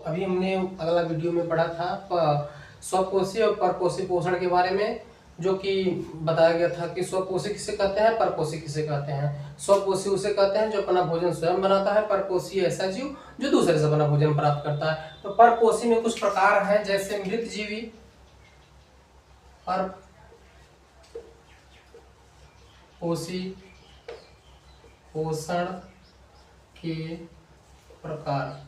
अभी हमने अगला वीडियो में पढ़ा था स्वपोषी और परपोषी पोषण के बारे में, जो कि बताया गया था कि स्वपोषी किसे कहते हैं, परपोषी किसे कहते हैं। स्वपोषी उसे कहते हैं जो अपना भोजन स्वयं बनाता है। परपोषी ऐसा जीव जो दूसरे से अपना भोजन प्राप्त करता है। तो परपोषी में कुछ प्रकार हैं, जैसे मृत जीवी, परपोषी पोषण के प्रकार।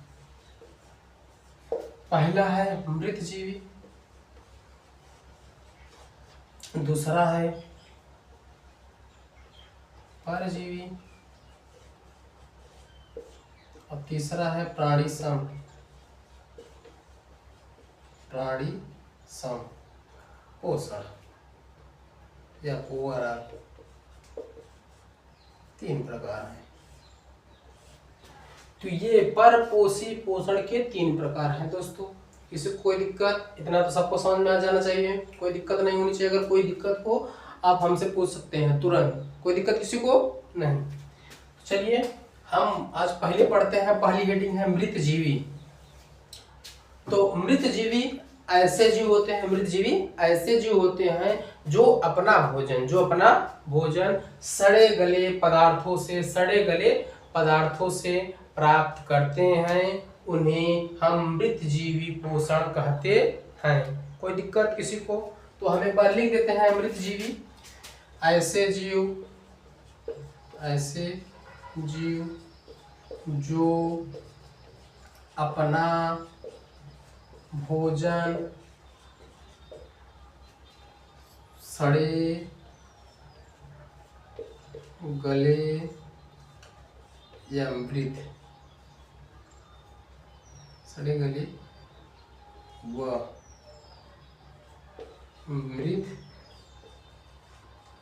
पहला है मृत जीवी, दूसरा है परजीवी और तीसरा है प्राणी सम पोषण या ओवरऑल। 3 प्रकार हैं। तो ये परपोषी पोषण के 3 प्रकार हैं दोस्तों। किसी को कोई दिक्कत, इतना तो सबको समझ में आ जाना चाहिए, कोई दिक्कत नहीं होनी चाहिए। अगर कोई दिक्कत हो आप हमसे पूछ सकते हैं तुरंत, कोई दिक्कत किसी को नहीं। चलिए हम आज पहले पढ़ते हैं। पहली हेडिंग है मृत जीवी। तो मृत जीवी ऐसे जीव होते हैं, मृत जीवी ऐसे जीव होते हैं जो अपना भोजन सड़े गले पदार्थों से प्राप्त करते हैं। उन्हें हम मृत जीवी पोषण कहते हैं। कोई दिक्कत किसी को? तो हम एक बार लिख देते हैं मृत जीवी ऐसे जीव जो अपना भोजन सड़े गले या मृत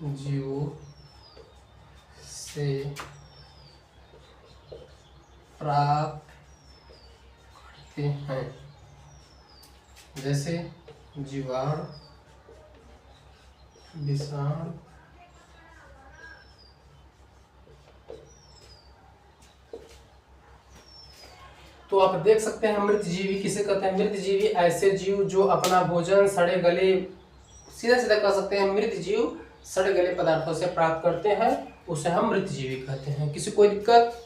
जीवों से प्राप्त करते हैं, जैसे जीवाणु, विषाणु, तो आप देख सकते हैं मृत जीवी किसे कहते हैं। मृत जीवी ऐसे जीव जो अपना भोजन सड़े गले, सीधा सीधा कह सकते हैं मृत जीव सड़े गले पदार्थों से प्राप्त करते हैं, उसे हम मृत जीवी कहते हैं। किसी कोई दिक्कत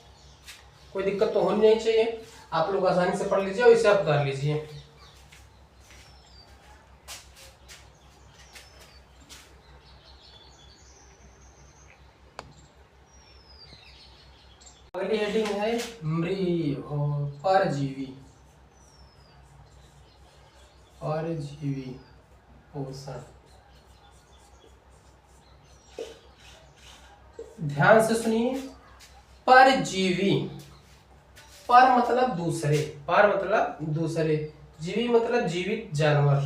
तो होनी नहीं चाहिए। आप लोग आसानी से पढ़ लीजिए और इसे आप कर लीजिए। अगली हेडिंग है परजीवी पोषण। ध्यान से सुनिए, परजीवी, पर मतलब दूसरे, जीवी मतलब जीवित जानवर।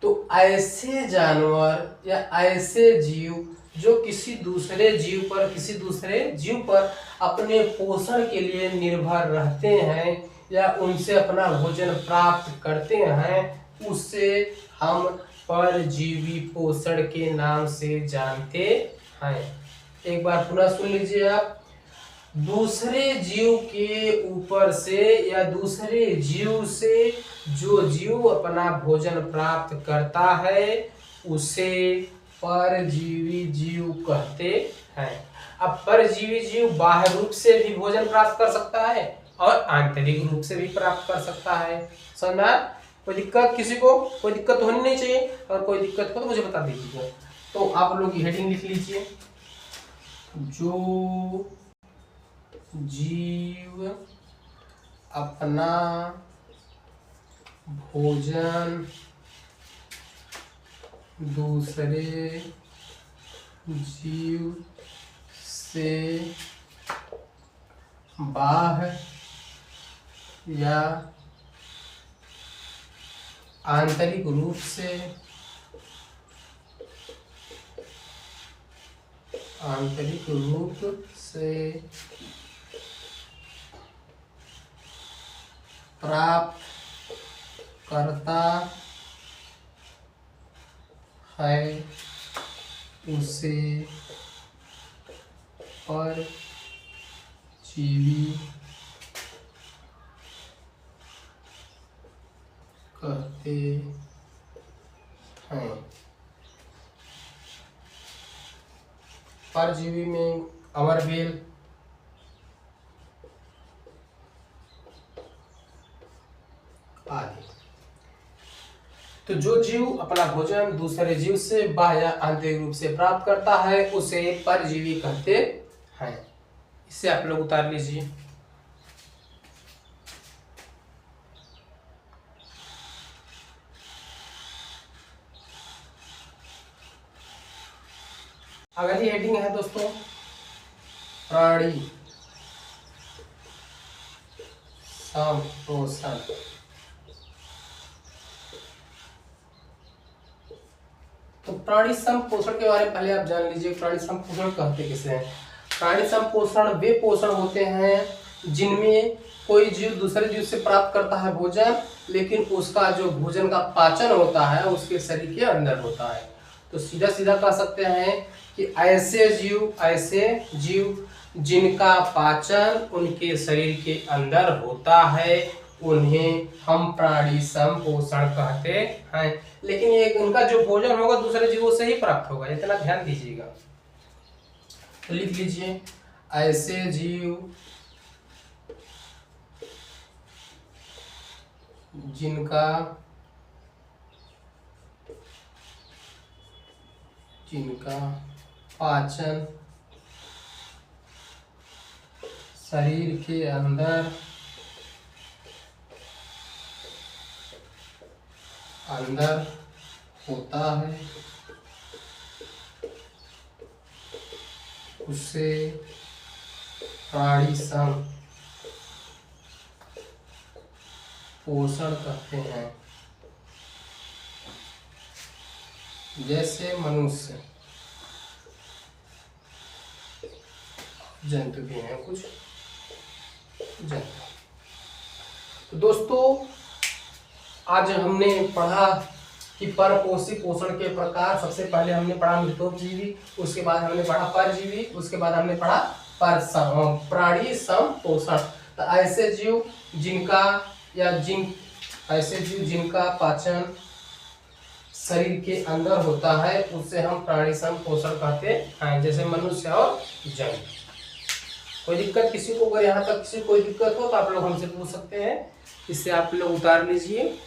तो ऐसे जानवर या ऐसे जीव जो किसी दूसरे जीव पर अपने पोषण के लिए निर्भर रहते हैं या उनसे अपना भोजन प्राप्त करते हैं, उसे हम परजीवी पोषण के नाम से जानते हैं। एक बार पुनः सुन लीजिए आप। दूसरे जीव के ऊपर से या दूसरे जीव से जो जीव अपना भोजन प्राप्त करता है उसे परजीवी जीव कहते हैं। अब परजीवी जीव बाह्य रूप से भी भोजन प्राप्त कर सकता है और आंतरिक रूप से भी प्राप्त कर सकता है। समझ में? कोई दिक्कत किसी को? कोई दिक्कत होनी नहीं चाहिए। और कोई दिक्कत हो तो मुझे बता दीजिए। तो आप लोग हेडिंग लिख लीजिए, जो जीव अपना भोजन दूसरे जीव से बाह्य या आंतरिक रूप से प्राप्त करता है, उसे परजीवी कहते हैं। परजीवी में अमरबेल, आदि। तो जो जीव अपना भोजन दूसरे जीव से बाह्य या आंतरिक रूप से प्राप्त करता है उसे परजीवी कहते हैं। इसे आप लोग उतार लीजिए। अगली हेडिंग है दोस्तों प्राणी संपोषण। तो प्राणी संपोषण के बारे में पहले आप जान लीजिए, प्राणी संपोषण कहते किसे हैं। प्राणी संपोषण वे पोषण होते हैं जिनमें कोई जीव दूसरे जीव से प्राप्त करता है भोजन, लेकिन उसका जो भोजन का पाचन होता है उसके शरीर के अंदर होता है। तो सीधा सीधा कह सकते हैं कि ऐसे जीव जिनका पाचन उनके शरीर के अंदर होता है उन्हें हम प्राणी संपोषण कहते हैं। लेकिन ये उनका जो भोजन होगा दूसरे जीवों से ही प्राप्त होगा, इतना ध्यान दीजिएगा। तो लिख लीजिए ऐसे जीव जिनका पाचन शरीर के अंदर होता है उसे प्राणी संपोषण कहते हैं। जैसे मनुष्य, जंतु भी हैं कुछ जंतु। तो दोस्तों आज हमने पढ़ा कि परपोषी पोषण के प्रकार। सबसे पहले हमने पढ़ा मृतोपजीवी, उसके बाद हमने पढ़ा परजीवी, उसके बाद हमने पढ़ा प्राणी संपोषण। तो ऐसे जीव जिनका पाचन शरीर के अंदर होता है उससे हम प्राणी संपोषण कहते हैं, जैसे मनुष्य और जंतु। कोई दिक्कत किसी को, अगर यहाँ तक किसी कोई दिक्कत हो तो आप लोग हमसे पूछ सकते हैं। इससे आप लोग उतार लीजिए।